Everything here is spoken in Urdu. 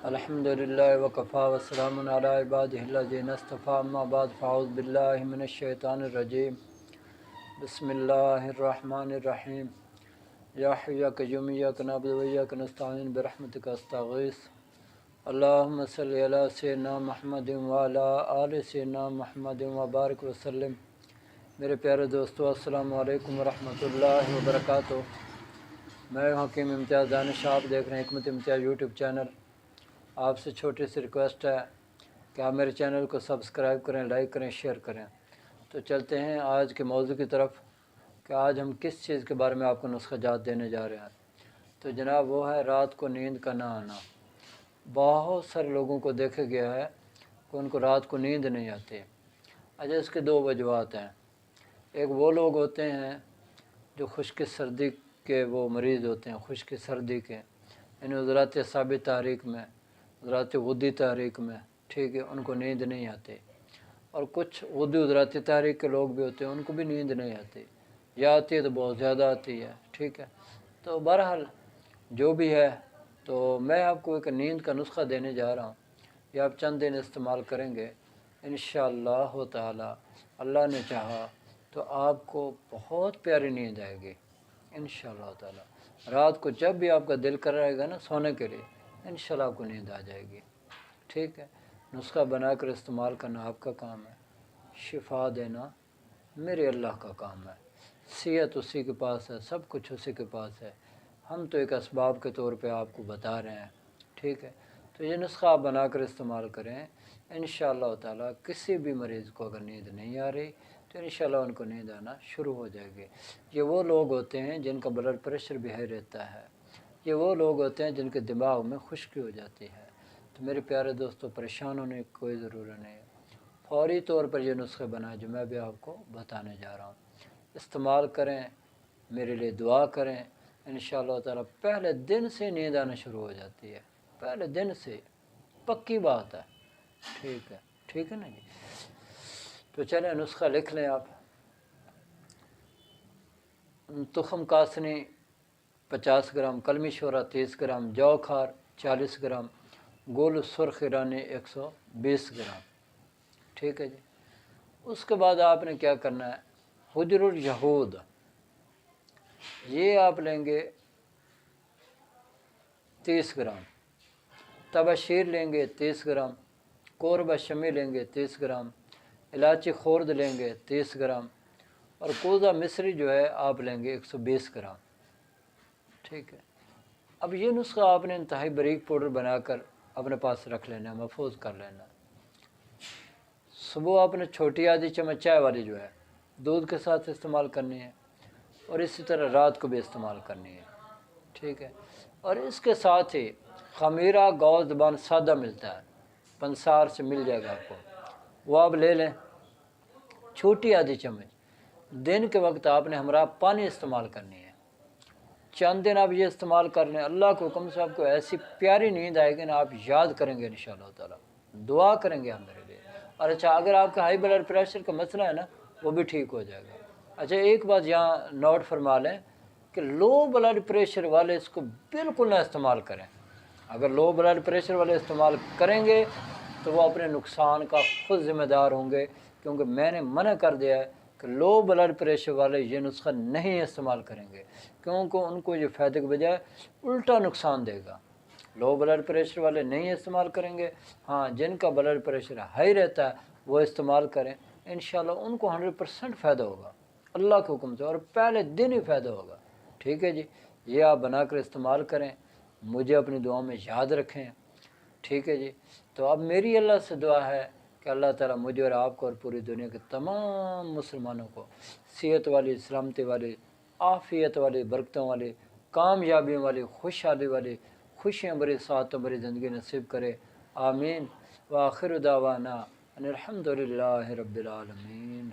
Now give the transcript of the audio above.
الحمدللہ وکفا وسلام علی عبادہ الذین اصطفیٰ اما بعد فاعوذ باللہ من الشیطان الرجیم بسم اللہ الرحمن الرحیم یا حی یا قیوم ایاک نعبد و ایاک نستعین برحمتک استغیث اللہم صلی علی سیدنا محمد وعلی آل سیدنا محمد وبارک وسلم۔ میرے پیارے دوستو، السلام علیکم ورحمۃ اللہ وبرکاتہ۔ میں حکیم امتیاز دانش، آپ دیکھ رہے ہیں حکمت امتیاز یوٹیوب چینل۔ آپ سے چھوٹی سی ریکویسٹ ہے کہ آپ میرے چینل کو سبسکرائب کریں، لائک کریں، شیئر کریں۔ تو چلتے ہیں آج کے موضوع کی طرف کہ آج ہم کس چیز کے بارے میں آپ کو نسخہ جات دینے جا رہے ہیں۔ تو جناب وہ ہے رات کو نیند کا نہ آنا۔ بہت سارے لوگوں کو دیکھا گیا ہے کہ ان کو رات کو نیند نہیں آتی۔ اچھا، اس کے دو وجوہات ہیں۔ ایک وہ لوگ ہوتے ہیں جو خشک سردی کے وہ مریض ہوتے ہیں، خشک سردی کے، یعنی حضرات ثابت تحریک میں، حضرات غدی تحریک میں، ٹھیک ہے، ان کو نیند نہیں آتی۔ اور کچھ غدی حضرات تحریک کے لوگ بھی ہوتے ہیں، ان کو بھی نیند نہیں آتی، یا آتی ہے تو بہت زیادہ آتی ہے، ٹھیک ہے۔ تو بہرحال جو بھی ہے، تو میں آپ کو ایک نیند کا نسخہ دینے جا رہا ہوں، یہ آپ چند دن استعمال کریں گے انشاءاللہ تعالی، اللہ نے چاہا تو آپ کو بہت پیاری نیند آئے گی انشاءاللہ تعالی۔ رات کو جب بھی آپ کا دل کر رہے گا نا سونے کے لیے، انشاءاللہ آپ کو نیند آ جائے گی، ٹھیک ہے۔ نسخہ بنا کر استعمال کرنا آپ کا کام ہے، شفا دینا میرے اللہ کا کام ہے۔ صحت اسی کے پاس ہے، سب کچھ اسی کے پاس ہے، ہم تو ایک اسباب کے طور پہ آپ کو بتا رہے ہیں، ٹھیک ہے۔ تو یہ نسخہ آپ بنا کر استعمال کریں انشاءاللہ تعالی۔ کسی بھی مریض کو اگر نیند نہیں آ رہی تو انشاءاللہ ان کو نیند آنا شروع ہو جائے گی۔ یہ وہ لوگ ہوتے ہیں جن کا بلڈ پریشر بھی ہائی رہتا ہے، یہ وہ لوگ ہوتے ہیں جن کے دماغ میں خشکی ہو جاتی ہے۔ تو میرے پیارے دوستو، پریشان ہونے کی کوئی ضرورت نہیں ہے، فوری طور پر یہ نسخے بنائیں جو میں بھی آپ کو بتانے جا رہا ہوں، استعمال کریں، میرے لیے دعا کریں، انشاءاللہ تعالی پہلے دن سے نیند آنا شروع ہو جاتی ہے، پہلے دن سے، پکی بات ہے، ٹھیک ہے نا جی۔ تو چلیں نسخہ لکھ لیں آپ۔ تخم کاسنی 50 گرام، کلمی شورا 30 گرام، جو کھار 40 گرام، گل سرخ ایرانی 120 گرام، ٹھیک ہے جی۔ اس کے بعد آپ نے کیا کرنا ہے، حجر الجہود یہ آپ لیں گے 30 گرام، تبشیر لیں گے 30 گرام، قوربہ شمی لیں گے 30 گرام، الائچی خورد لیں گے 30 گرام، اور کوزہ مصری جو ہے آپ لیں گے 120 گرام، ٹھیک ہے۔ اب یہ نسخہ آپ نے انتہائی باریک پاؤڈر بنا کر اپنے پاس رکھ لینا ہے، محفوظ کر لینا ہے۔ صبح آپ نے چھوٹی آدھی چمچ چائے والی جو ہے دودھ کے ساتھ استعمال کرنی ہے، اور اسی طرح رات کو بھی استعمال کرنی ہے، ٹھیک ہے۔ اور اس کے ساتھ ہی خمیرہ گاؤ زبان سادہ ملتا ہے، پنسار سے مل جائے گا آپ کو، وہ آپ لے لیں چھوٹی آدھی چمچ۔ دن کے وقت آپ نے ہمراہ پانی استعمال کرنی ہے، چند دن آپ یہ استعمال کر لیں، اللہ کے حکم سے آپ کو ایسی پیاری نیند آئے گی نا، آپ یاد کریں گے انشاءاللہ تعالی، دعا کریں گے آپ میرے لیے۔ اور اچھا، اگر آپ کا ہائی بلڈ پریشر کا مسئلہ ہے نا، وہ بھی ٹھیک ہو جائے گا۔ اچھا، ایک بات یہاں نوٹ فرما لیں کہ لو بلڈ پریشر والے اس کو بالکل نہ استعمال کریں۔ اگر لو بلڈ پریشر والے استعمال کریں گے تو وہ اپنے نقصان کا خود ذمہ دار ہوں گے، کیونکہ میں نے منع کر دیا ہے کہ لو بلڈ پریشر والے یہ نسخہ نہیں استعمال کریں گے، کیونکہ ان کو یہ فائدے کے بجائے الٹا نقصان دے گا۔ لو بلڈ پریشر والے نہیں استعمال کریں گے، ہاں جن کا بلڈ پریشر ہائی رہتا ہے وہ استعمال کریں، انشاءاللہ ان کو 100% فائدہ ہوگا اللہ کے حکم سے، اور پہلے دن ہی فائدہ ہوگا، ٹھیک ہے جی۔ یہ آپ بنا کر استعمال کریں، مجھے اپنی دعاؤں میں یاد رکھیں، ٹھیک ہے جی۔ تو اب میری اللہ سے دعا ہے کہ اللہ تعالیٰ مجھے اور آپ کو اور پوری دنیا کے تمام مسلمانوں کو صحت والی، سلامتی والی، عافیت والی، برکتوں والی، کامیابیوں والی، خوشحالی والی، خوشیاں بری، سعادتوں بری زندگی نصیب کرے، آمین۔ وآخر دعوانا ان الحمد للہ رب العالمین۔